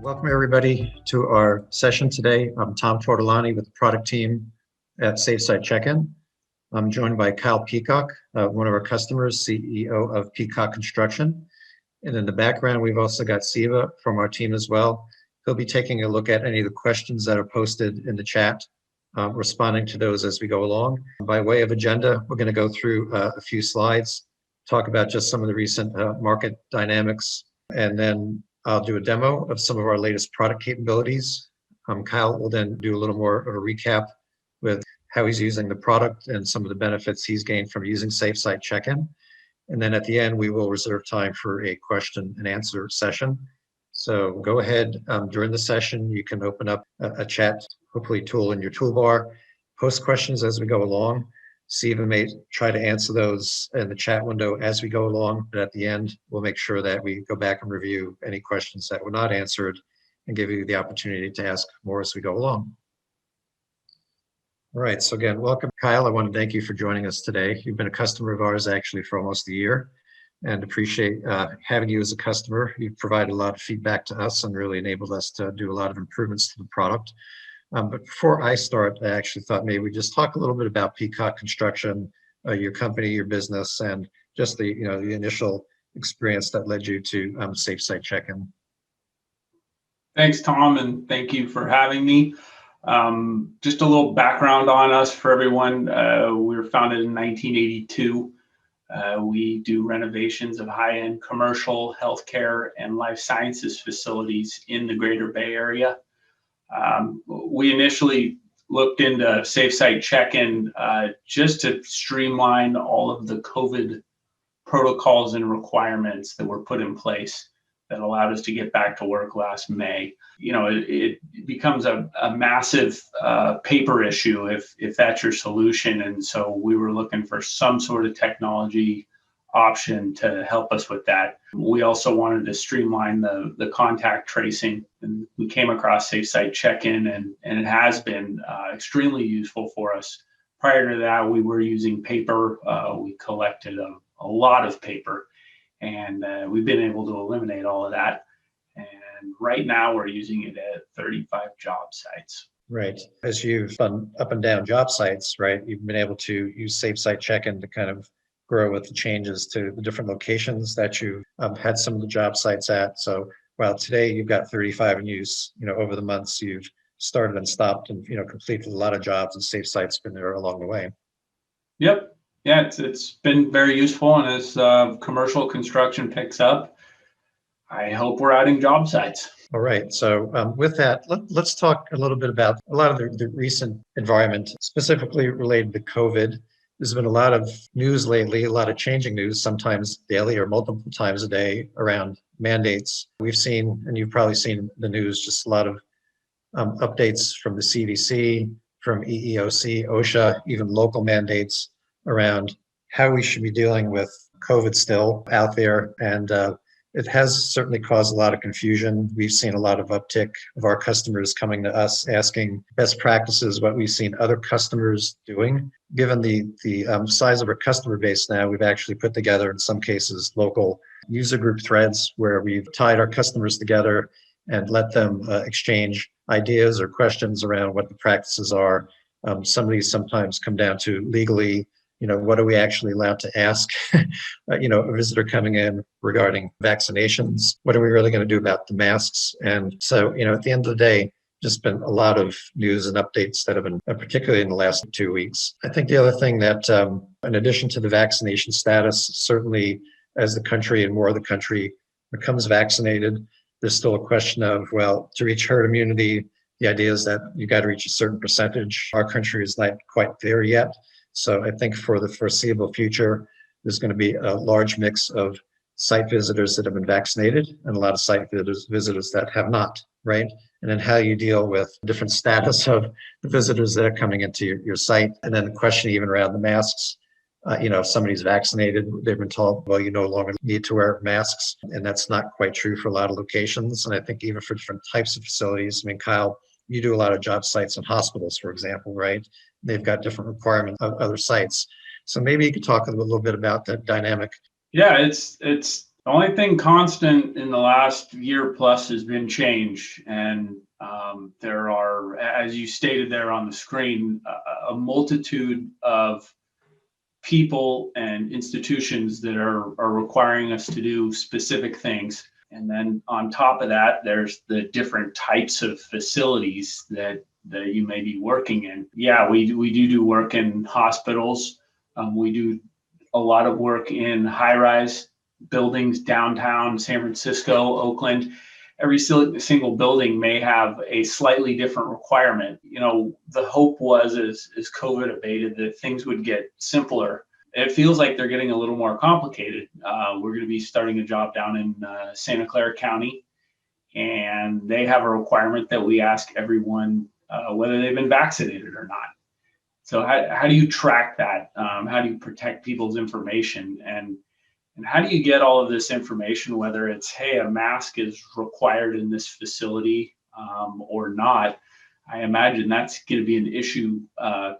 Welcome everybody to our session today. I'm Tom Tortolani with the product team at SafeSite Check-in. I'm joined by Kyle Peacock, one of our customers, CEO of Peacock Construction. And in the background, we've also got Siva from our team as well. He'll be taking a look at any of the questions that are posted in the chat, responding to those as we go along. By way of agenda, we're going to go through a few slides, talk about just some of the recent market dynamics, and then I'll do a demo of some of our latest product capabilities. Kyle will then do a little more of a recap with how he's using the product and some of the benefits he's gained from using SafeSite Check-in. And then at the end, we will reserve time for a question and answer session. So go ahead during the session, you can open up a chat, hopefully tool in your toolbar, post questions as we go along. Siva may try to answer those in the chat window as we go along, but at the end, we'll make sure that we go back and review any questions that were not answered and give you the opportunity to ask more as we go along. All right, so again, welcome, Kyle. I want to thank you for joining us today. You've been a customer of ours actually for almost a year, and appreciate having you as a customer. You've provided a lot of feedback to us and really enabled us to do a lot of improvements to the product. But before I start, I actually thought maybe we just talk a little bit about Peacock Construction, your company, your business, and just the the initial experience that led you to SafeSite Check-in. Thanks, Tom, and thank you for having me. Just a little background on us for everyone. We were founded in 1982. We do renovations of high-end commercial, healthcare, and life sciences facilities in the Greater Bay Area. We initially looked into SafeSite Check-in just to streamline all of the COVID protocols and requirements that were put in place that allowed us to get back to work last May. It becomes a massive paper issue if that's your solution. And so we were looking for some sort of technology option to help us with that. We also wanted to streamline the contact tracing, and we came across SafeSite Check-in, and it has been extremely useful for us. Prior to that, we were using paper. We collected a lot of paper, and we've been able to eliminate all of that. And right now we're using it at 35 job sites. Right. As you've done up and down job sites, right, you've been able to use SafeSite Check-in to kind of grow with the changes to the different locations that you had some of the job sites at. So while today you've got 35 in use, over the months you've started and stopped and completed a lot of jobs, and SafeSite's been there along the way. Yep. Yeah, it's been very useful, and as commercial construction picks up, I hope we're adding job sites. All right. So with that, let's talk a little bit about a lot of the recent environment, specifically related to COVID. There's been a lot of news lately, a lot of changing news, sometimes daily or multiple times a day, around mandates. We've seen, and you've probably seen the news, just a lot of updates from the CDC, from EEOC, OSHA, even local mandates around how we should be dealing with COVID still out there. And it has certainly caused a lot of confusion. We've seen a lot of uptick of our customers coming to us asking best practices, what we've seen other customers doing. Given the size of our customer base now, we've actually put together, in some cases, local user group threads where we've tied our customers together and let them exchange ideas or questions around what the practices are. Some of these sometimes come down to legally, what are we actually allowed to ask, a visitor coming in regarding vaccinations? What are we really going to do about the masks? And so, at the end of the day, just been a lot of news and updates that have been, particularly in the last 2 weeks. I think the other thing that, in addition to the vaccination status, certainly as the country and more of the country becomes vaccinated, there's still a question of, well, to reach herd immunity, the idea is that you got to reach a certain percentage. Our country is not quite there yet. So I think for the foreseeable future, there's going to be a large mix of site visitors that have been vaccinated and a lot of site visitors that have not, right? And then how you deal with different status of the visitors that are coming into your site. And then the question even around the masks, if somebody's vaccinated, they've been told, well, you no longer need to wear masks. And that's not quite true for a lot of locations. And I think even for different types of facilities, Kyle, you do a lot of job sites in hospitals, for example, right? They've got different requirements of other sites. So maybe you could talk a little bit about that dynamic. Yeah, it's The only thing constant in the last year plus has been change. And there are, as you stated there on the screen, a multitude of people and institutions that are requiring us to do specific things. And then on top of that, there's the different types of facilities that you may be working in. Yeah, we do work in hospitals. We do a lot of work in high-rise buildings downtown San Francisco, Oakland. Every single building may have a slightly different requirement. You know, the hope was as COVID abated that things would get simpler. It feels like they're getting a little more complicated. We're going to be starting a job down in Santa Clara County, and they have a requirement that we ask everyone whether they've been vaccinated or not. So how do you track that? How do you protect people's information? And how do you get all of this information, whether it's, hey, a mask is required in this facility or not? I imagine that's going to be an issue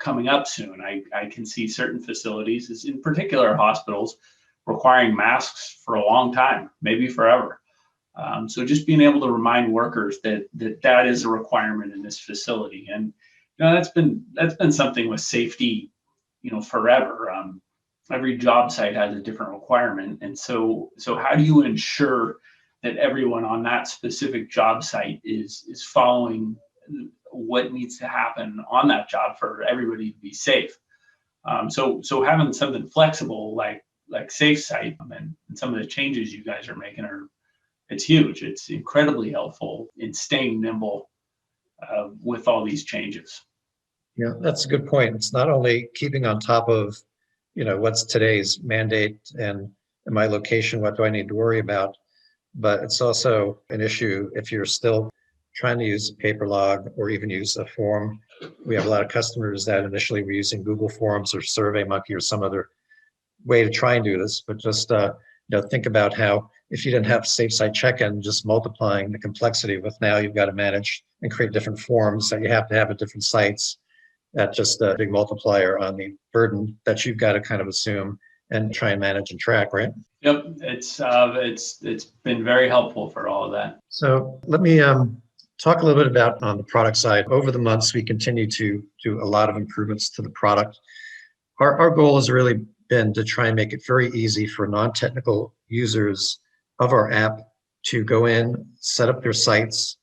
coming up soon. I can see certain facilities, in particular hospitals, requiring masks for a long time, maybe forever. So just being able to remind workers that is a requirement in this facility. And you know, that's been something with safety, you know, forever. Every job site has a different requirement. And so how do you ensure that everyone on that specific job site is following what needs to happen on that job for everybody to be safe? So having something flexible like SafeSite and some of the changes you guys are making it's huge. It's incredibly helpful in staying nimble with all these changes. Yeah, that's a good point. It's not only keeping on top of, you know, what's today's mandate and in my location, what do I need to worry about? But it's also an issue if you're still trying to use a paper log or even use a form. We have a lot of customers that initially were using Google Forms or SurveyMonkey or some other way to try and do this, but just you know, think about how if you didn't have SafeSite check-in, just multiplying the complexity with now you've got to manage and create different forms that you have to have at different sites. That's just a big multiplier on the burden that you've got to kind of assume and try and manage and track, right? Yep, it's been very helpful for all of that. So let me talk a little bit about on the product side. Over the months, we continue to do a lot of improvements to the product. Our goal has really been to try and make it very easy for non-technical users of our app to go in, set up their sites,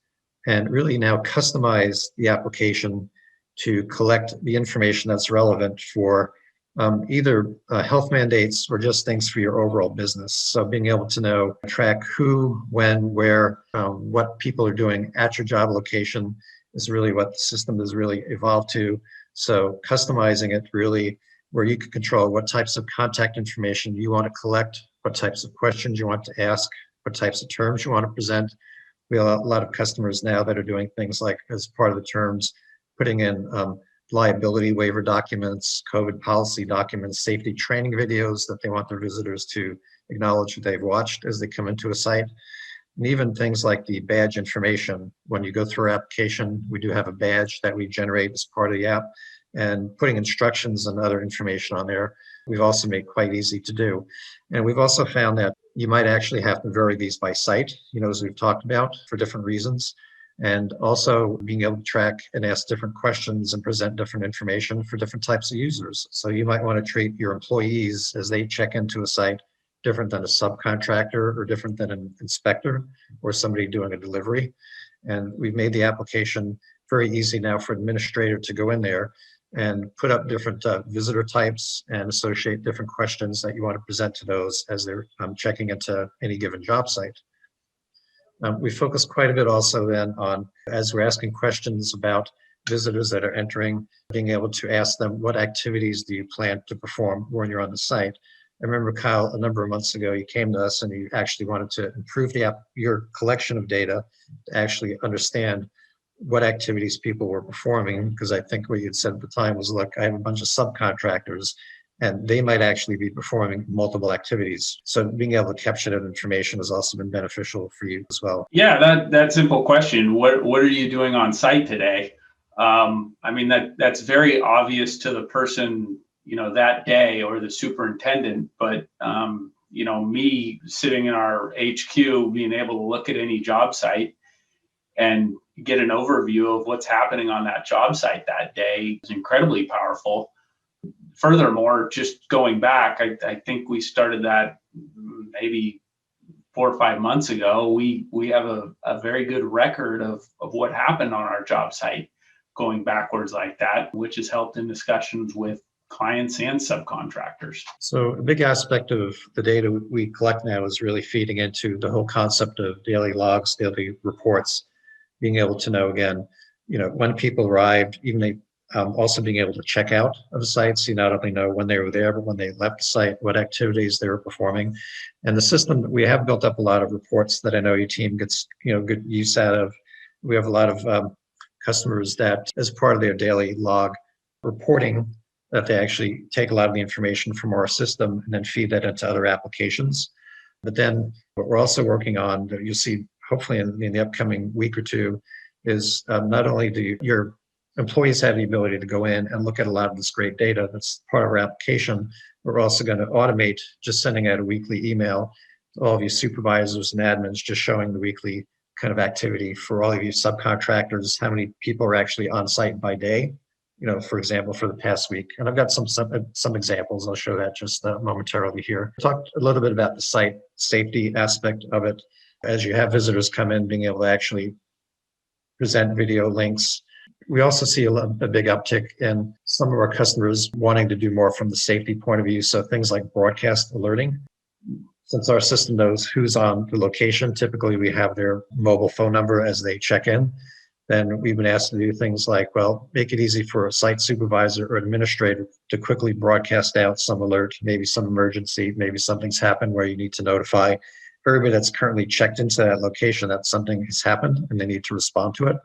and really now customize the application to collect the information that's relevant for either health mandates or just things for your overall business. So being able to know, track who, when, where, what people are doing at your job location is really what the system has really evolved to. So customizing it really where you can control what types of contact information you want to collect, what types of questions you want to ask, what types of terms you want to present. We have a lot of customers now that are doing things like, as part of the terms, putting in liability waiver documents, COVID policy documents, safety training videos that they want their visitors to acknowledge that they've watched as they come into a site. And even things like the badge information. When you go through our application, we do have a badge that we generate as part of the app, and putting instructions and other information on there, we've also made quite easy to do. And we've also found that you might actually have to vary these by site, you know, as we've talked about, for different reasons. And also being able to track and ask different questions and present different information for different types of users. So you might want to treat your employees as they check into a site different than a subcontractor or different than an inspector or somebody doing a delivery. And we've made the application very easy now for administrator to go in there and put up different visitor types and associate different questions that you want to present to those as they're checking into any given job site. We focus quite a bit also then on, as we're asking questions about visitors that are entering, being able to ask them, what activities do you plan to perform when you're on the site? I remember, Kyle, a number of months ago, you came to us and you actually wanted to improve your collection of data to actually understand what activities people were performing, because I think what you'd said at the time was, look, I have a bunch of subcontractors and they might actually be performing multiple activities. So being able to capture that information has also been beneficial for you as well. Yeah, that simple question. What are you doing on site today? I mean, that's very obvious to the person, you know, that day or the superintendent, but me sitting in our HQ, being able to look at any job site and get an overview of what's happening on that job site that day is incredibly powerful. Furthermore, just going back, I think we started that maybe 4 or 5 months ago. We have a very good record of what happened on our job site going backwards like that, which has helped in discussions with clients and subcontractors. So a big aspect of the data we collect now is really feeding into the whole concept of daily logs, daily reports, being able to know, again, when people arrived, even also being able to check out of the sites. You not only know when they were there, but when they left the site, what activities they were performing. And the system, we have built up a lot of reports that I know your team gets good use out of. We have a lot of customers that, as part of their daily log reporting, that they actually take a lot of the information from our system and then feed that into other applications. But then what we're also working on, that you'll see hopefully in the upcoming week or two, is not only do your employees have the ability to go in and look at a lot of this great data that's part of our application, we're also going to automate just sending out a weekly email to all of you supervisors and admins, just showing the weekly kind of activity for all of you subcontractors, how many people are actually on site by day, for example, for the past week. And I've got some examples. I'll show that just momentarily here. Talked a little bit about the site safety aspect of it. As you have visitors come in, being able to actually present video links. We also see a big uptick in some of our customers wanting to do more from the safety point of view. So things like broadcast alerting. Since our system knows who's on the location, typically we have their mobile phone number as they check in. Then we've been asked to do things like, make it easy for a site supervisor or administrator to quickly broadcast out some alert, maybe some emergency, maybe something's happened where you need to notify everybody that's currently checked into that location that something has happened and they need to respond to it.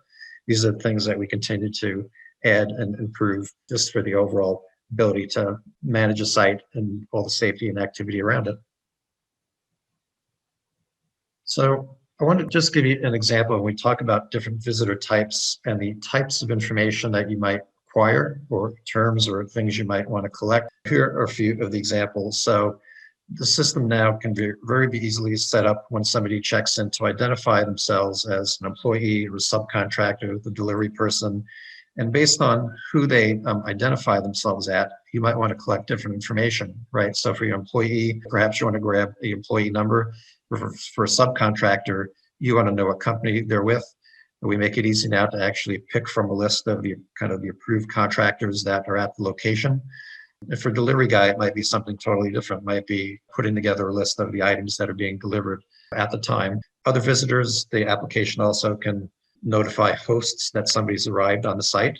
These are things that we continue to add and improve just for the overall ability to manage a site and all the safety and activity around it. So I want to just give you an example when we talk about different visitor types and the types of information that you might require, or terms or things you might want to collect. Here are a few of the examples. So the system now can be very easily set up when somebody checks in to identify themselves as an employee or a subcontractor, the delivery person. And based on who they identify themselves at, you might want to collect different information, right? So for your employee, perhaps you want to grab the employee number. For a subcontractor, you want to know what company they're with. We make it easy now to actually pick from a list of the approved contractors that are at the location. And for delivery guy, it might be something totally different. It might be putting together a list of the items that are being delivered at the time. Other visitors, the application also can notify hosts that somebody's arrived on the site.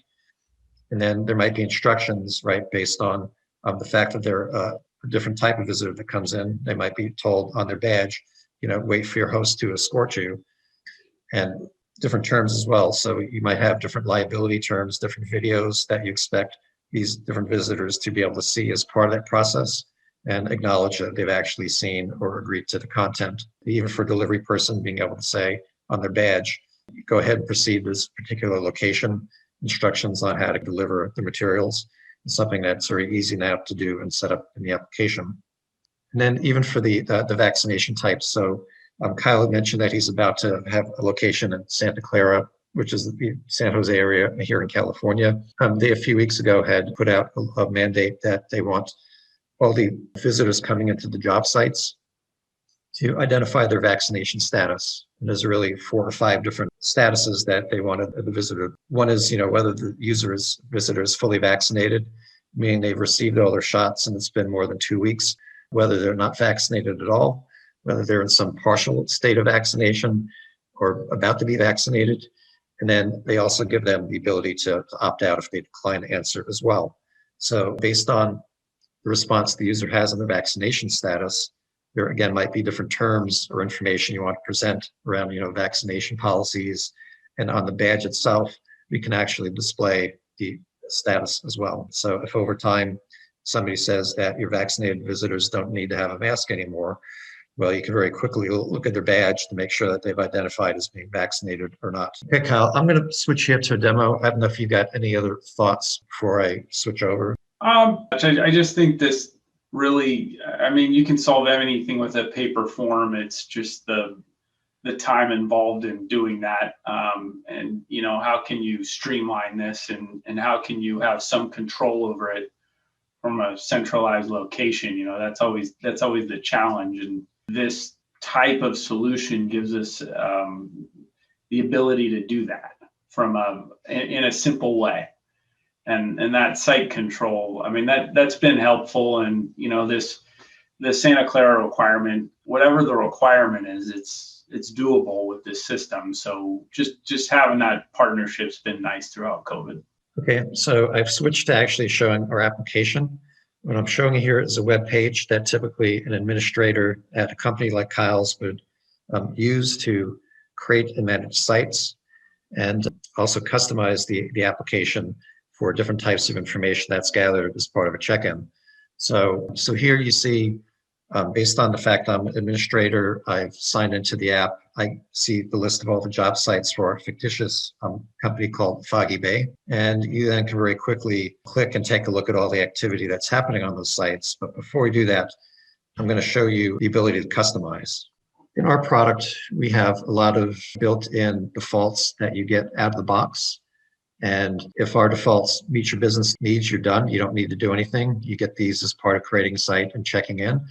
And then there might be instructions, right, based on the fact that they're a different type of visitor that comes in. They might be told on their badge, wait for your host to escort you, and different terms as well. So you might have different liability terms, different videos that you expect these different visitors to be able to see as part of that process and acknowledge that they've actually seen or agreed to the content. Even for delivery person, being able to say on their badge, go ahead and proceed to this particular location, instructions on how to deliver the materials. It's something that's very easy now to do and set up in the application. And then even for the vaccination types. So Kyle had mentioned that he's about to have a location in Santa Clara, which is the San Jose area here in California. They a few weeks ago had put out a mandate that they want all the visitors coming into the job sites to identify their vaccination status. And there's really 4 or 5 different statuses that they wanted the visitor. One is, whether the visitor is fully vaccinated, meaning they've received all their shots and it's been more than 2 weeks, whether they're not vaccinated at all, whether they're in some partial state of vaccination or about to be vaccinated. And then they also give them the ability to opt out if they decline to answer as well. So based on the response the user has on the vaccination status, there again might be different terms or information you want to present around, vaccination policies. And on the badge itself, we can actually display the status as well. So if over time somebody says that your vaccinated visitors don't need to have a mask anymore, well, you can very quickly look at their badge to make sure that they've identified as being vaccinated or not. Okay, Kyle, I'm going to switch here to a demo. I don't know if you got any other thoughts before I switch over. I just think this really, I mean, you can solve anything with a paper form. It's just the time involved in doing that. And, you know, how can you streamline this, and how can you have some control over it from a centralized location? You know, that's always the challenge. And this type of solution gives us the ability to do that in a simple way. And that site control, I mean, that's been helpful. And, you know, the Santa Clara requirement, whatever the requirement is, it's doable with this system. So just having that partnership's been nice throughout COVID. Okay, so I've switched to actually showing our application. What I'm showing you here is a web page that typically an administrator at a company like Kyle's would use to create and manage sites, and also customize the application for different types of information that's gathered as part of a check-in. So here you see, based on the fact I'm an administrator, I've signed into the app. I see the list of all the job sites for a fictitious company called Foggy Bay. And you then can very quickly click and take a look at all the activity that's happening on those sites. But before we do that, I'm going to show you the ability to customize. In our product, we have a lot of built-in defaults that you get out of the box. And if our defaults meet your business needs, you're done. You don't need to do anything. You get these as part of creating a site and checking in.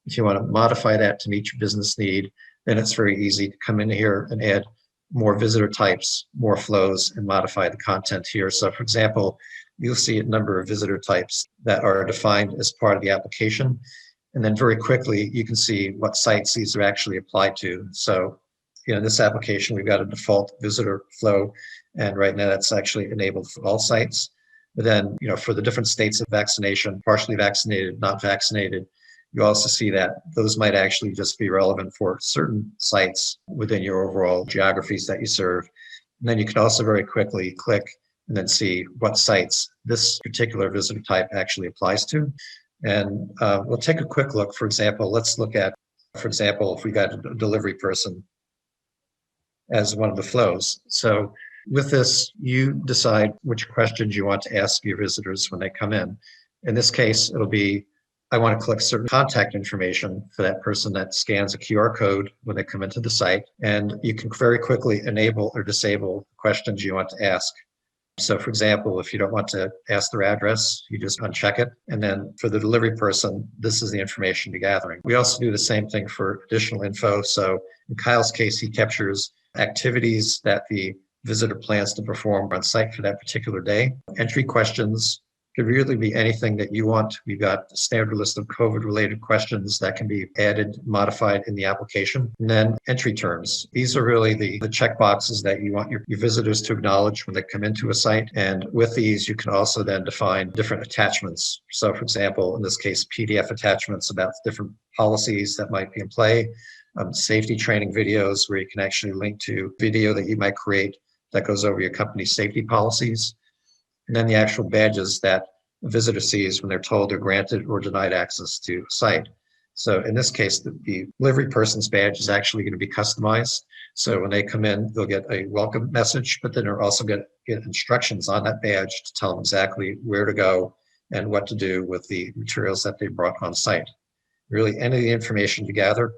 If you want to modify that to meet your business need, then it's very easy to come in here and add more visitor types, more flows, and modify the content here. So for example, you'll see a number of visitor types that are defined as part of the application. And then very quickly, you can see what sites these are actually applied to. So, you know, in this application, we've got a default visitor flow, and right now that's actually enabled for all sites. But then, you know, for the different states of vaccination, partially vaccinated, not vaccinated, you also see that those might actually just be relevant for certain sites within your overall geographies that you serve. And then you can also very quickly click and then see what sites this particular visitor type actually applies to. And we'll take a quick look. For example, let's look at, for example, if we got a delivery person as one of the flows. So with this, you decide which questions you want to ask your visitors when they come in. In this case, it'll be, I want to collect certain contact information for that person that scans a QR code when they come into the site. And you can very quickly enable or disable questions you want to ask. So for example, if you don't want to ask their address, you just uncheck it. And then for the delivery person, this is the information you're gathering. We also do the same thing for additional info. So in Kyle's case, he captures activities that the visitor plans to perform on site for that particular day. Entry questions could really be anything that you want. We've got a standard list of COVID-related questions that can be added, modified in the application. And then entry terms. These are really the check boxes that you want your visitors to acknowledge when they come into a site. And with these, you can also then define different attachments. So for example, in this case, PDF attachments about different policies that might be in play, safety training videos where you can actually link to video that you might create that goes over your company's safety policies. And then the actual badges that a visitor sees when they're told they're granted or denied access to a site. So in this case, the delivery person's badge is actually going to be customized. So when they come in, they'll get a welcome message, but then they'll also get instructions on that badge to tell them exactly where to go and what to do with the materials that they brought on site. Really, any of the information you gather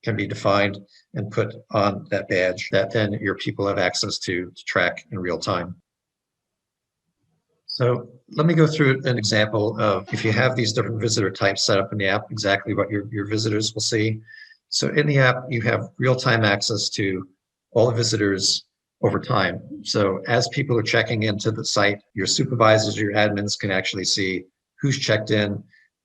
can be defined and put on that badge that then your people have access to track in real time. So let me go through an example of if you have these different visitor types set up in the app, exactly what your visitors will see. So in the app, you have real-time access to all the visitors over time. So as people are checking into the site, your supervisors, your admins can actually see who's checked in,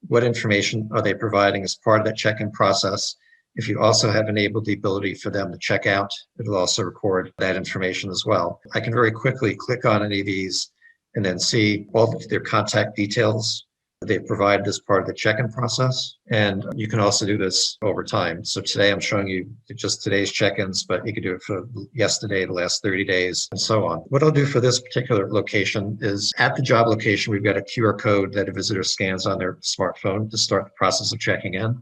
what information are they providing as part of that check-in process. If you also have enabled the ability for them to check out, it'll also record that information as well. I can very quickly click on any of these and then see all of their contact details they provide as part of the check-in process. And you can also do this over time. So today I'm showing you just today's check-ins, but you can do it for yesterday, the last 30 days, and so on. What I'll do for this particular location is at the job location, we've got a QR code that a visitor scans on their smartphone to start the process of checking in.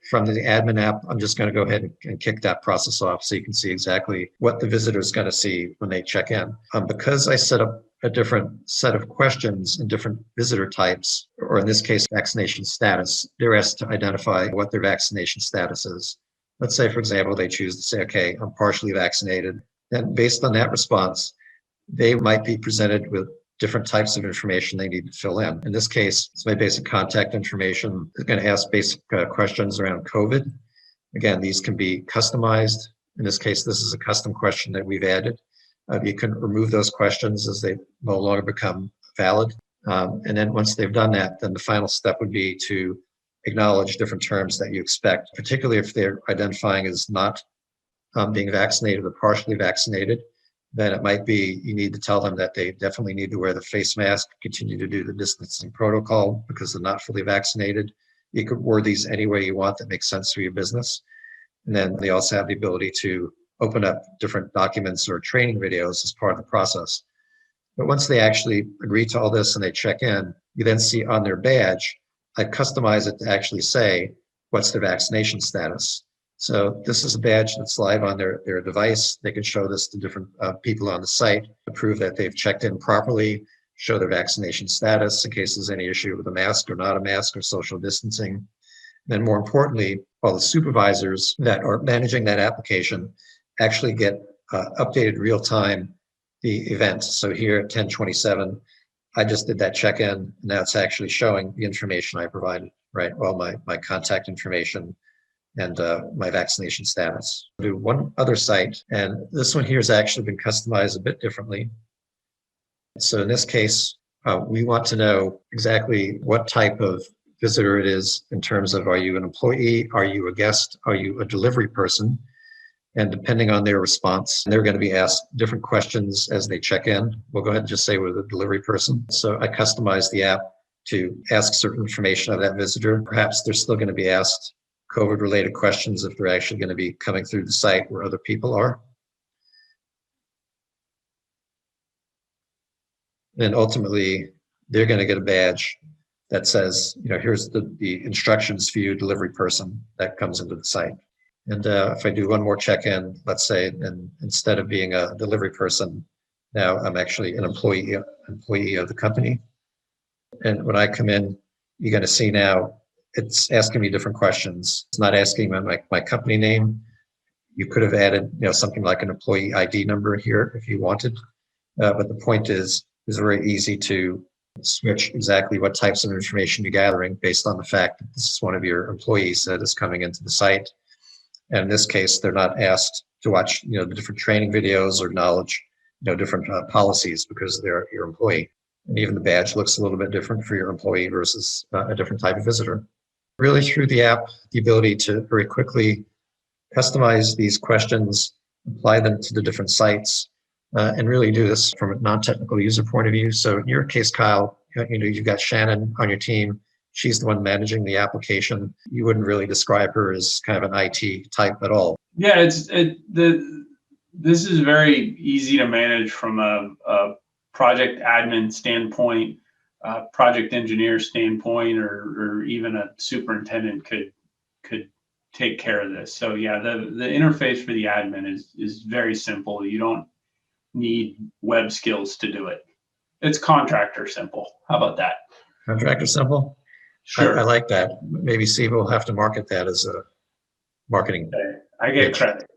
From the admin app, I'm just going to go ahead and kick that process off so you can see exactly what the visitor is going to see when they check in. Because I set up a different set of questions and different visitor types, or in this case, vaccination status. They're asked to identify what their vaccination status is. Let's say, for example, they choose to say, okay, I'm partially vaccinated. Then based on that response, they might be presented with different types of information they need to fill in. In this case, it's my basic contact information. It's going to ask basic questions around COVID. Again, these can be customized. In this case, this is a custom question that we've added. You can remove those questions as they no longer become valid. And then once they've done that, then the final step would be to acknowledge different terms that you expect, particularly if they're identifying as not being vaccinated or partially vaccinated. Then it might be you need to tell them that they definitely need to wear the face mask, continue to do the distancing protocol because they're not fully vaccinated. You could word these any way you want that makes sense for your business. And then they also have the ability to open up different documents or training videos as part of the process. But once they actually agree to all this and they check in, you then see on their badge, I customize it to actually say, what's their vaccination status? So this is a badge that's live on their device. They can show this to different people on the site to prove that they've checked in properly, show their vaccination status in case there's any issue with a mask or not a mask or social distancing. Then more importantly, all the supervisors that are managing that application actually get updated real time the event. So here at 10:27, I just did that check-in. Now it's actually showing the information I provided, right? Well, my contact information and my vaccination status. I'll do one other site, and this one here has actually been customized a bit differently. So in this case, we want to know exactly what type of visitor it is in terms of, are you an employee? Are you a guest? Are you a delivery person? And depending on their response, they're going to be asked different questions as they check in. We'll go ahead and just say we're the delivery person. So I customized the app to ask certain information of that visitor. Perhaps they're still going to be asked COVID-related questions if they're actually going to be coming through the site where other people are. And ultimately, they're going to get a badge that says, here's the instructions for you, delivery person, that comes into the site. And if I do one more check-in, let's say, and instead of being a delivery person, now I'm actually an employee of the company. And when I come in, you're going to see now it's asking me different questions. It's not asking me my company name. You could have added something like an employee ID number here if you wanted. But the point is, it's very easy to switch exactly what types of information you're gathering based on the fact that this is one of your employees that is coming into the site. And in this case, they're not asked to watch, the different training videos or knowledge, different policies because they're your employee. And even the badge looks a little bit different for your employee versus a different type of visitor. Really through the app, the ability to very quickly customize these questions, apply them to the different sites, and really do this from a non-technical user point of view. So in your case, Kyle, you've got Shannon on your team. She's the one managing the application. You wouldn't really describe her as kind of an IT type at all. Yeah, this is very easy to manage from a project admin standpoint, project engineer standpoint, or even a superintendent could take care of this. So yeah, the interface for the admin is very simple. You don't need web skills to do it. It's contractor simple. How about that? Contractor simple? Sure. I like that. Maybe Steve will have to market that as a marketing. Okay. I get credit.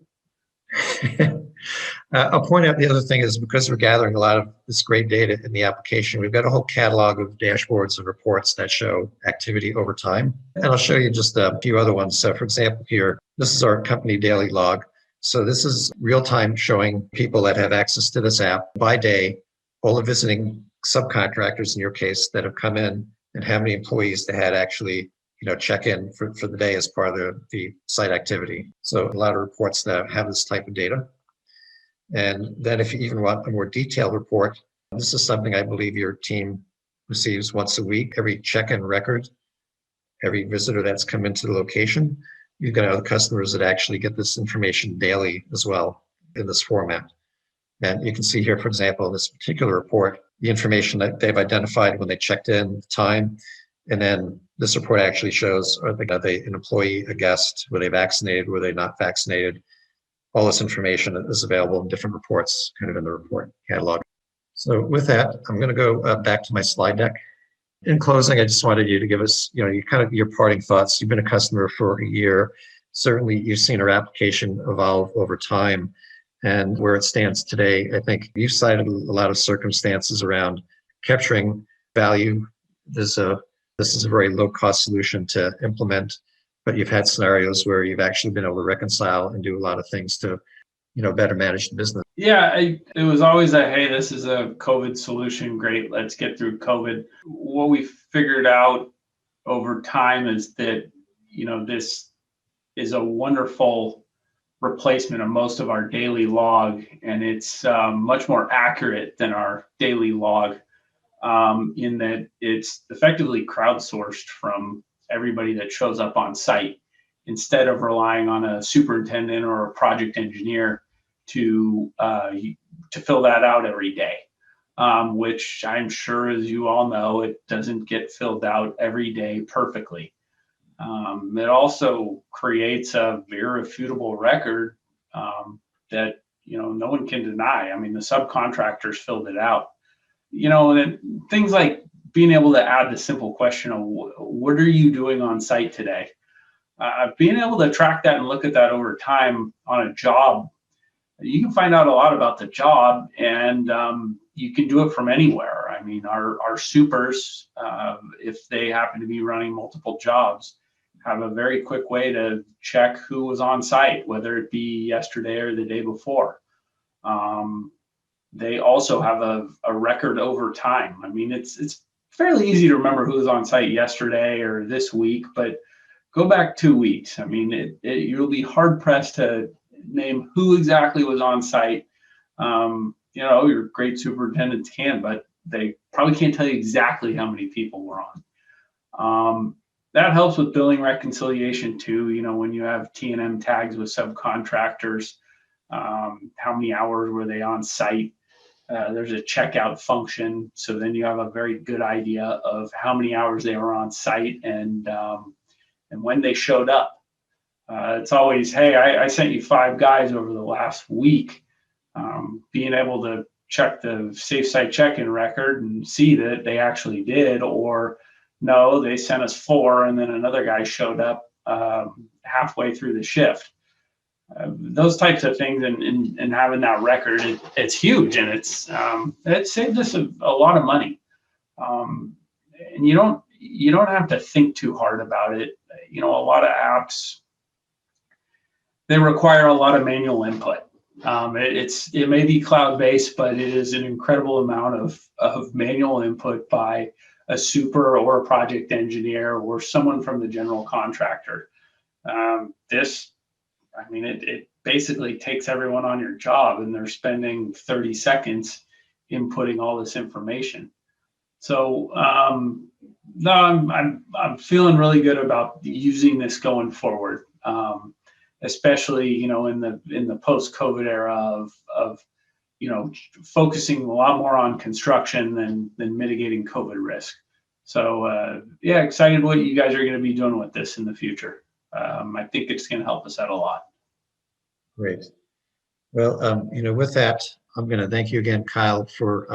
I'll point out the other thing is because we're gathering a lot of this great data in the application, we've got a whole catalog of dashboards and reports that show activity over time. And I'll show you just a few other ones. So for example, here, this is our company daily log. So this is real time showing people that have access to this app by day, all the visiting subcontractors in your case that have come in and how many employees they had actually check in for the day as part of the site activity. So a lot of reports that have this type of data. And then if you even want a more detailed report, this is something I believe your team receives once a week, every check-in record, every visitor that's come into the location. You've got other customers that actually get this information daily as well in this format. And you can see here, for example, in this particular report, the information that they've identified when they checked in, the time, and then this report actually shows, are they an employee, a guest, were they vaccinated, were they not vaccinated? All this information is available in different reports, kind of in the report catalog. So with that, I'm going to go back to my slide deck. In closing, I just wanted you to give us, your parting thoughts. You've been a customer for a year. Certainly, you've seen our application evolve over time. And where it stands today, I think you've cited a lot of circumstances around capturing value. This is a very low-cost solution to implement, but you've had scenarios where you've actually been able to reconcile and do a lot of things to, better manage the business. Yeah, it was always hey, this is a COVID solution. Great, let's get through COVID. What we figured out over time is that, this is a wonderful replacement of most of our daily log, and it's much more accurate than our daily log in that it's effectively crowdsourced from everybody that shows up on site instead of relying on a superintendent or a project engineer to fill that out every day, which I'm sure, as you all know, it doesn't get filled out every day perfectly. It also creates a irrefutable record that no one can deny. I mean, the subcontractors filled it out. And things like being able to add the simple question of what are you doing on site today? Being able to track that and look at that over time on a job, you can find out a lot about the job, and you can do it from anywhere. I mean, our supers, if they happen to be running multiple jobs, have a very quick way to check who was on site, whether it be yesterday or the day before. They also have a record over time. I mean, it's fairly easy to remember who was on site yesterday or this week, but go back 2 weeks. I mean, you'll be hard pressed to name who exactly was on site. Your great superintendents can, but they probably can't tell you exactly how many people were on. That helps with billing reconciliation too. When you have T&M tags with subcontractors, how many hours were they on site? There's a checkout function, so then you have a very good idea of how many hours they were on site and when they showed up. It's always, hey, I sent you 5 guys over the last week. Being able to check the safe site check-in record and see that they actually did, or no, they sent us 4 and then another guy showed up halfway through the shift. Those types of things and having that record, it's huge, and it saved us a lot of money. And you don't have to think too hard about it. A lot of apps, they require a lot of manual input. It may be cloud-based, but it is an incredible amount of manual input by a super or a project engineer or someone from the general contractor. It basically takes everyone on your job, and they're spending 30 seconds inputting all this information. So no, I'm feeling really good about using this going forward. Especially in the post-COVID era of focusing a lot more on construction than mitigating COVID risk. So excited what you guys are going to be doing with this in the future. I think it's going to help us out a lot. Great. Well, with that, I'm going to thank you again, Kyle, for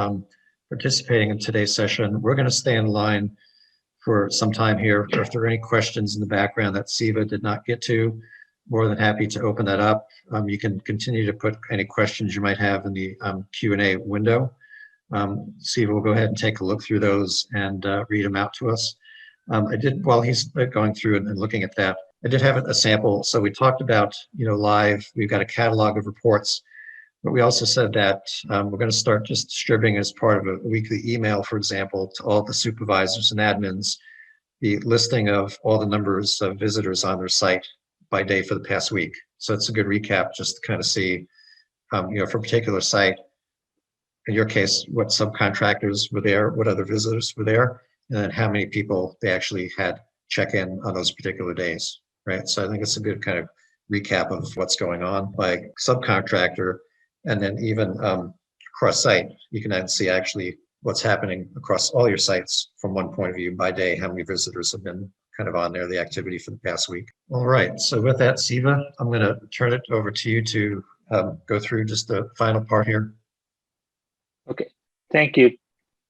participating in today's session. We're going to stay in line for some time here. If there are any questions in the background that Siva did not get to, more than happy to open that up. You can continue to put any questions you might have in the Q&A window. Siva will go ahead and take a look through those and read them out to us. While he's going through and looking at that, I did have a sample. So we talked about, live, we've got a catalog of reports, but we also said that we're going to start just distributing as part of a weekly email, for example, to all the supervisors and admins, the listing of all the numbers of visitors on their site by day for the past week. So it's a good recap just to kind of see, for a particular site, in your case, what subcontractors were there, what other visitors were there, and then how many people they actually had check in on those particular days, right? So I think it's a good kind of recap of what's going on by subcontractor, and then even across site, you can then see actually what's happening across all your sites from one point of view by day, how many visitors have been kind of on there, the activity for the past week. All right, so with that, Siva, I'm going to turn it over to you to go through just the final part here. Okay, Thank you.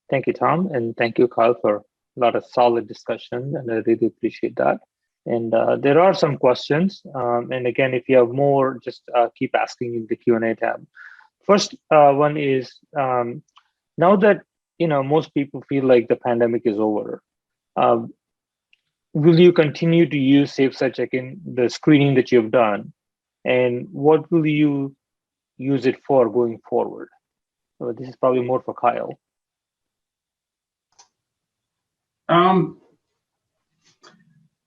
Thank you, Tom. And thank you, Kyle, for a lot of solid discussion. And I really appreciate that. And there are some questions. And again, if you have more, just keep asking in the Q&A tab. First one is, now that most people feel like the pandemic is over, will you continue to use SafeSite check-in, the screening that you've done? And what will you use it for going forward? So this is probably more for Kyle.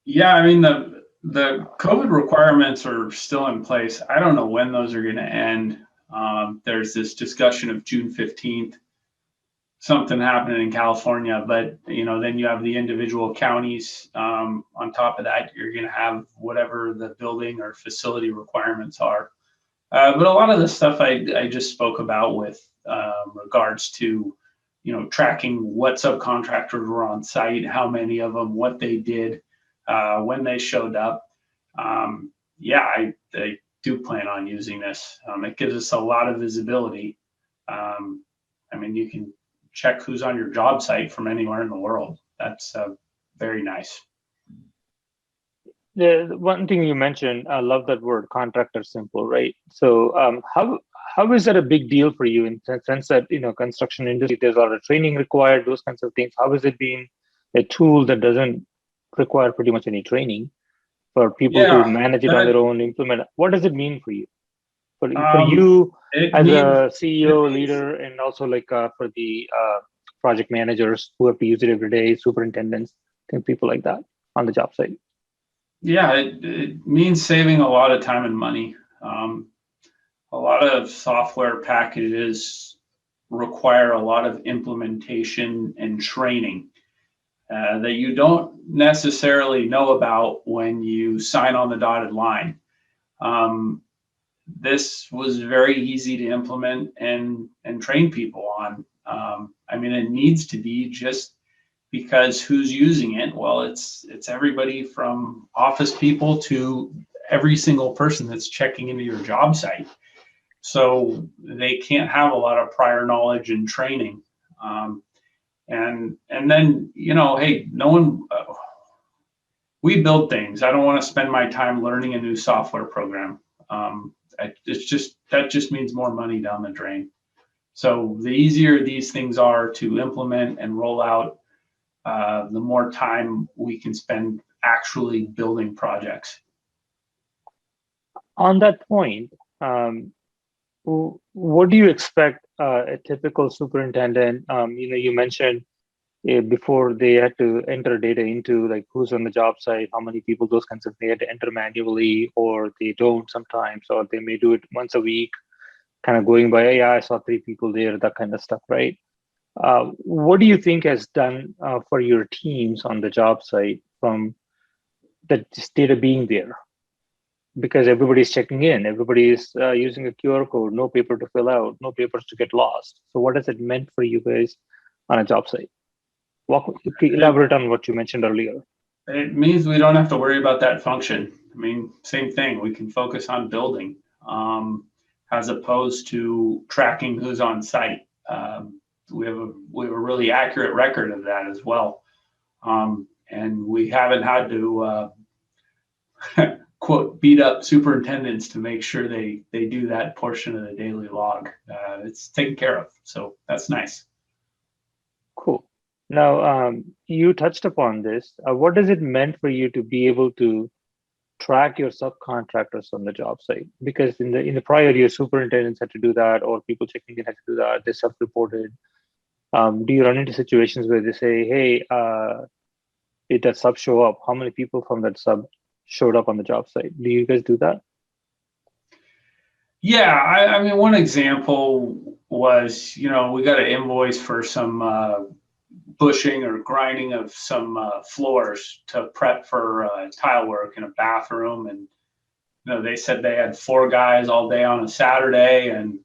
Yeah, I mean, the COVID requirements are still in place. I don't know when those are going to end. There's this discussion of June 15th, something happening in California, but then you have the individual counties. On top of that, you're going to have whatever the building or facility requirements are. But a lot of the stuff I just spoke about with regards to tracking what subcontractors were on site, how many of them, what they did, when they showed up. Yeah, I do plan on using this. It gives us a lot of visibility. I mean, you can check who's on your job site from anywhere in the world. That's very nice. The one thing you mentioned, I love that word, contractor simple, right? So how is that a big deal for you in the sense that, construction industry, there's a lot of training required, those kinds of things. How is it being a tool that doesn't require pretty much any training for people to manage it on their own, implement it? What does it mean for you? For you as a CEO, leader, and also like for the project managers who have to use it every day, superintendents, people like that on the job site? Yeah, it means saving a lot of time and money. A lot of software packages require a lot of implementation and training that you don't necessarily know about when you sign on the dotted line. This was very easy to implement and train people on. I mean, it needs to be just because who's using it? Well, it's everybody from office people to every single person that's checking into your job site. So they can't have a lot of prior knowledge and training. And then, hey, no one, we build things. I don't want to spend my time learning a new software program. That just means more money down the drain. So the easier these things are to implement and roll out, the more time we can spend actually building projects. On that point, what do you expect a typical superintendent? You mentioned before they had to enter data into like who's on the job site, how many people, those kinds of things, they had to enter manually, or they don't sometimes, or they may do it once a week, kind of going by, yeah, I saw 3 people there, that kind of stuff, right? What do you think has done for your teams on the job site from that data being there? Because everybody's checking in, everybody's using a QR code, no paper to fill out, no papers to get lost. So what has it meant for you guys on a job site? Elaborate on what you mentioned earlier. It means we don't have to worry about that function. I mean, same thing, we can focus on building as opposed to tracking who's on site. We have a really accurate record of that as well. And we haven't had to quote, beat up superintendents to make sure they do that portion of the daily log. It's taken care of, so that's nice. Cool. Now, you touched upon this. What does it meant for you to be able to track your subcontractors on the job site? Because in the prior year, superintendents had to do that, or people checking in had to do that. They self-reported. Do you run into situations where they say, "Hey, did that sub show up? How many people from that sub showed up on the job site?" Do you guys do that? Yeah, I mean, one example was, we got an invoice for some bushing or grinding of some floors to prep for tile work in a bathroom. And, they said they had 4 guys all day on a Saturday, and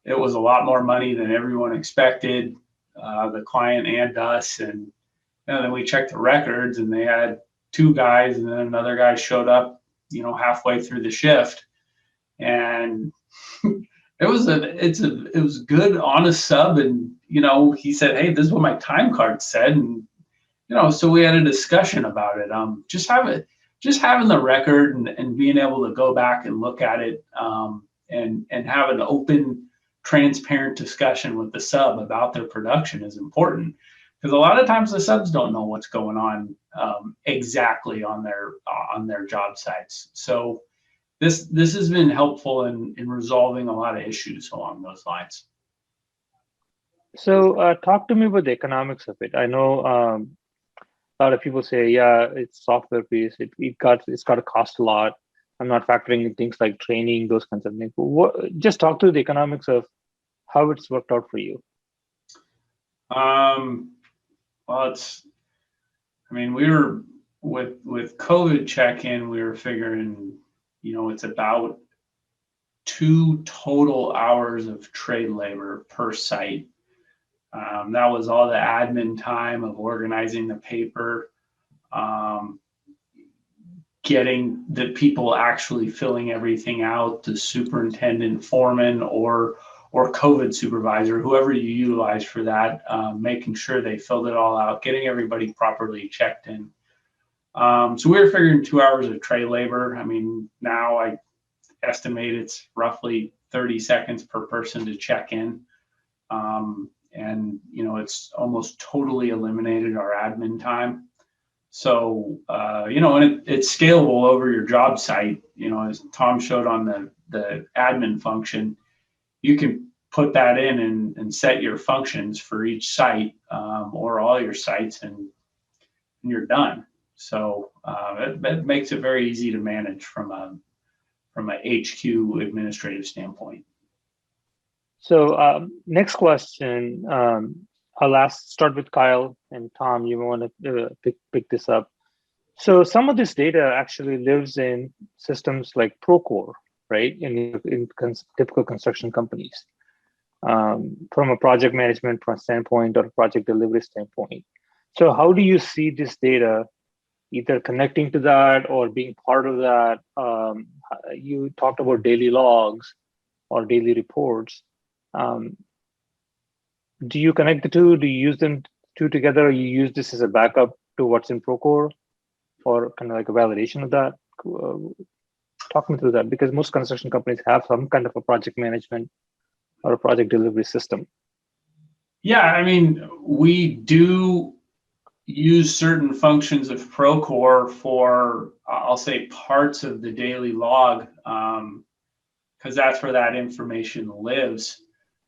it was a lot more money than everyone expected, the client and us. And then we checked the records, and they had 2 guys, and then another guy showed up, halfway through the shift. And It was good, honest sub, and he said, "Hey, this is what my time card said," and so we had a discussion about it. Just having the record and being able to go back and look at it, and have an open, transparent discussion with the sub about their production is important, because a lot of times the subs don't know what's going on exactly on their job sites. So this has been helpful in resolving a lot of issues along those lines. So talk to me about the economics of it. I know a lot of people say, yeah, it's software based. It's got to cost a lot. I'm not factoring in things like training, those kinds of things. Just talk to the economics of how it's worked out for you. Well, we were with COVID check-in, we were figuring, it's about 2 total hours of trade labor per site. That was all the admin time of organizing the paper, getting the people actually filling everything out, the superintendent, foreman, or COVID supervisor, whoever you utilize for that, making sure they filled it all out, getting everybody properly checked in. So we were figuring 2 hours of trade labor. Now I estimate it's roughly 30 seconds per person to check in. And it's almost totally eliminated our admin time. So, and it's scalable over your job site. As Tom showed on the admin function, you can put that in and set your functions for each site, or all your sites, and you're done. So it makes it very easy to manage from a HQ administrative standpoint. So next question, I'll start with Kyle, and Tom, you want to pick this up. So some of this data actually lives in systems like Procore, right? In typical construction companies, from a project management standpoint or project delivery standpoint. So how do you see this data either connecting to that or being part of that? You talked about daily logs or daily reports. Do you connect the two? Do you use them two together, or you use this as a backup to what's in Procore, or kind of like a validation of that? Talk me through that, because most construction companies have some kind of a project management or a project delivery system. Yeah, we do use certain functions of Procore for, I'll say, parts of the daily log, because that's where that information lives.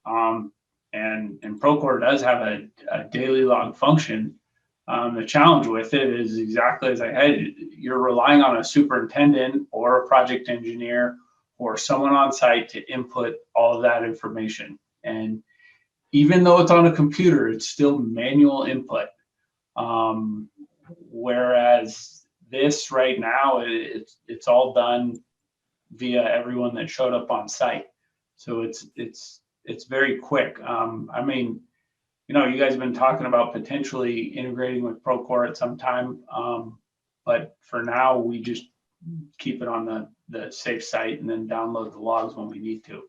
And Procore does have a daily log function. The challenge with it is exactly as I had. You're relying on a superintendent or a project engineer or someone on site to input all of that information. And even though it's on a computer, it's still manual input. Whereas this right now, it's all done via everyone that showed up on site. So it's very quick. You guys have been talking about potentially integrating with Procore at some time, but for now, we just keep it on the safe site and then download the logs when we need to.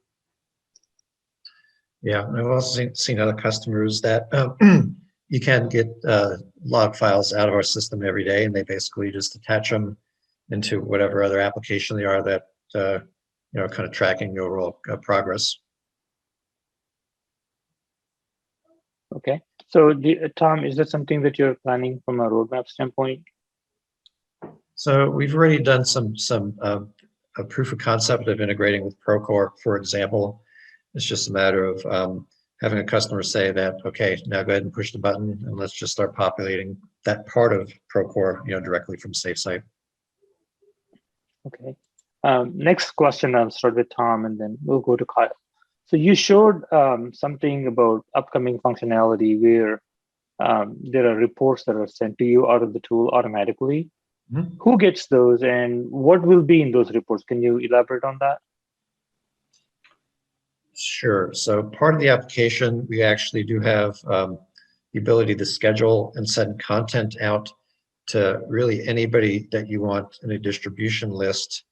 Yeah, I've also seen other customers that you can get log files out of our system every day, and they basically just attach them into whatever other application they are that kind of tracking the overall progress. Okay, so Tom, is that something that you're planning from a roadmap standpoint? So we've already done some a proof of concept of integrating with Procore, for example. It's just a matter of having a customer say that, okay, now go ahead and push the button and let's just start populating that part of Procore, directly from SafeSite. Okay. Next question, I'll start with Tom and then we'll go to Kyle. So you showed something about upcoming functionality where there are reports that are sent to you out of the tool automatically. Mm-hmm. Who gets those and what will be in those reports? Can you elaborate on that? Sure. So part of the application, we actually do have the ability to schedule and send content out to really anybody that you want in a distribution list.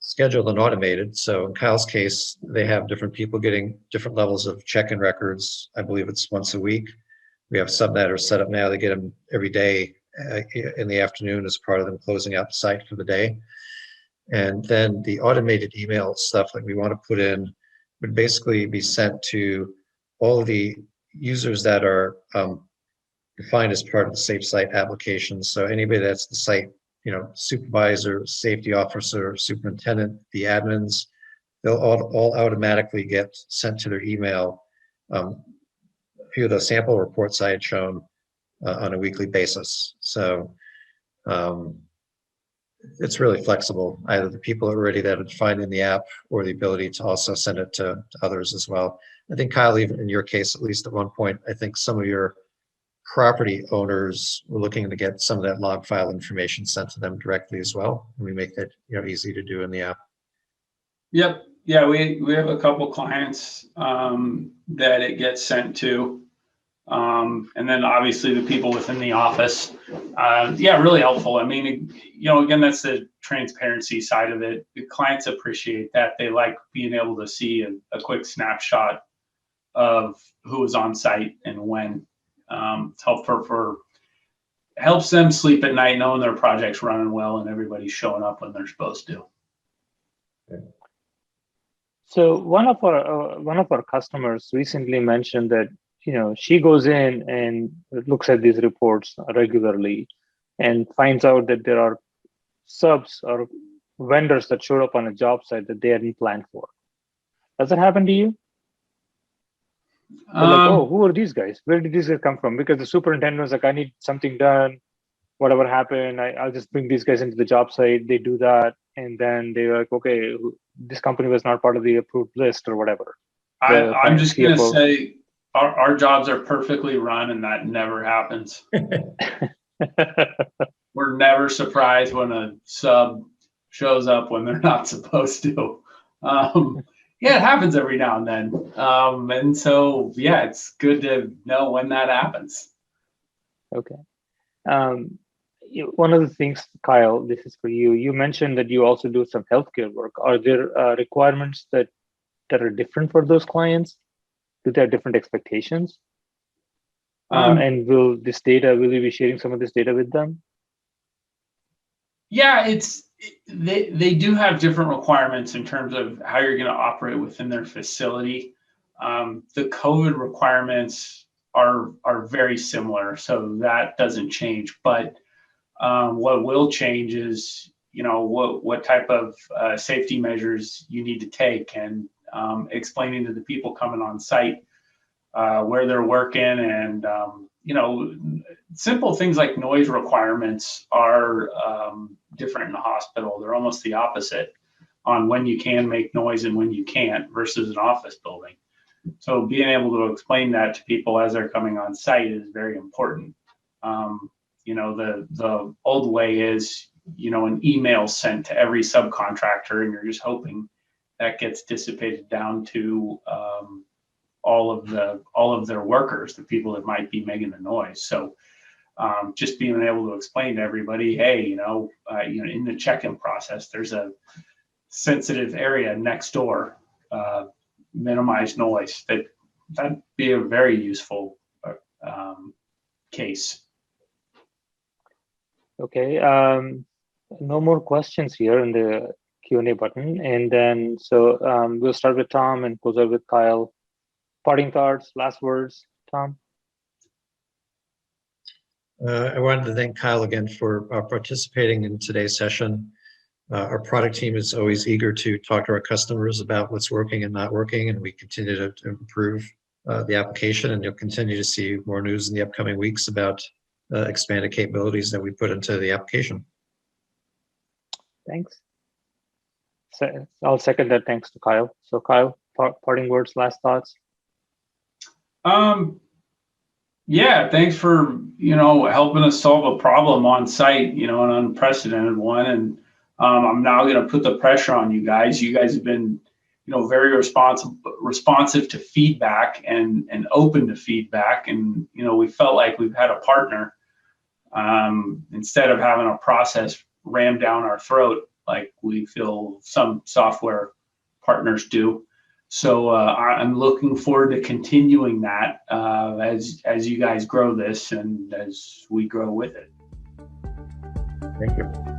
scheduled and automated. So in Kyle's case, they have different people getting different levels of check-in records. I believe it's once a week. We have subnetters set up now. They get them every day in the afternoon as part of them closing out the site for the day. And then the automated email stuff that we want to put in would basically be sent to all of the users that are defined as part of the Safe Site application. So anybody that's the site, supervisor, safety officer, superintendent, the admins, they'll all automatically get sent to their email a few of the sample reports I had shown on a weekly basis. So it's really flexible, either the people already that are defined in the app or the ability to also send it to others as well. I think, Kyle, even in your case, at least at one point, I think some of your property owners were looking to get some of that log file information sent to them directly as well. And we make that easy to do in the app. Yep. Yeah, we have a couple clients that it gets sent to. And then obviously the people within the office. Yeah, really helpful. I mean, again, that's the transparency side of it. The clients appreciate that. They like being able to see a quick snapshot of who was on site and when. It's helpful helps them sleep at night knowing their project's running well and everybody's showing up when they're supposed to. So one of our customers recently mentioned that she goes in and looks at these reports regularly and finds out that there are subs or vendors that showed up on a job site that they hadn't planned for. Does that happen to you? Like, oh, who are these guys? Where did these guys come from? Because the superintendent was like, I need something done. Whatever happened, I'll just bring these guys into the job site. They do that. And then they're like, okay, this company was not part of the approved list or whatever. I'm just going to say our jobs are perfectly run and that never happens. We're never surprised when a sub shows up when they're not supposed to. Yeah, it happens every now and then. And so, yeah, it's good to know when that happens. Okay. One of the things, Kyle, this is for you. You mentioned that you also do some healthcare work. Are there requirements that are different for those clients? Do they have different expectations? And will you be sharing some of this data with them? Yeah, they do have different requirements in terms of how you're going to operate within their facility. The COVID requirements are very similar, so that doesn't change. But what will change is, what type of safety measures you need to take, and explaining to the people coming on site where they're working, and simple things like noise requirements are different in the hospital. They're almost the opposite on when you can make noise and when you can't versus an office building. So being able to explain that to people as they're coming on site is very important. The old way is, an email sent to every subcontractor, and you're just hoping that gets dissipated down to all of their workers, the people that might be making the noise. So just being able to explain to everybody, hey, in the check-in process, there's a sensitive area next door, minimize noise. That'd be a very useful case. Okay. No more questions here in the Q&A button. And then, so we'll start with Tom and close out with Kyle. Parting thoughts, last words, Tom? I wanted to thank Kyle again for participating in today's session. Our product team is always eager to talk to our customers about what's working and not working, and we continue to improve the application, and you'll continue to see more news in the upcoming weeks about expanded capabilities that we put into the application. Thanks. So I'll second that. Thanks to Kyle. So Kyle, parting words, last thoughts. Yeah, thanks for helping us solve a problem on site, an unprecedented one. And I'm now going to put the pressure on you guys. You guys have been very responsive to feedback and open to feedback, and we felt like we've had a partner instead of having a process rammed down our throat like we feel some software partners do. So I'm looking forward to continuing that as you guys grow this and as we grow with it. Thank you.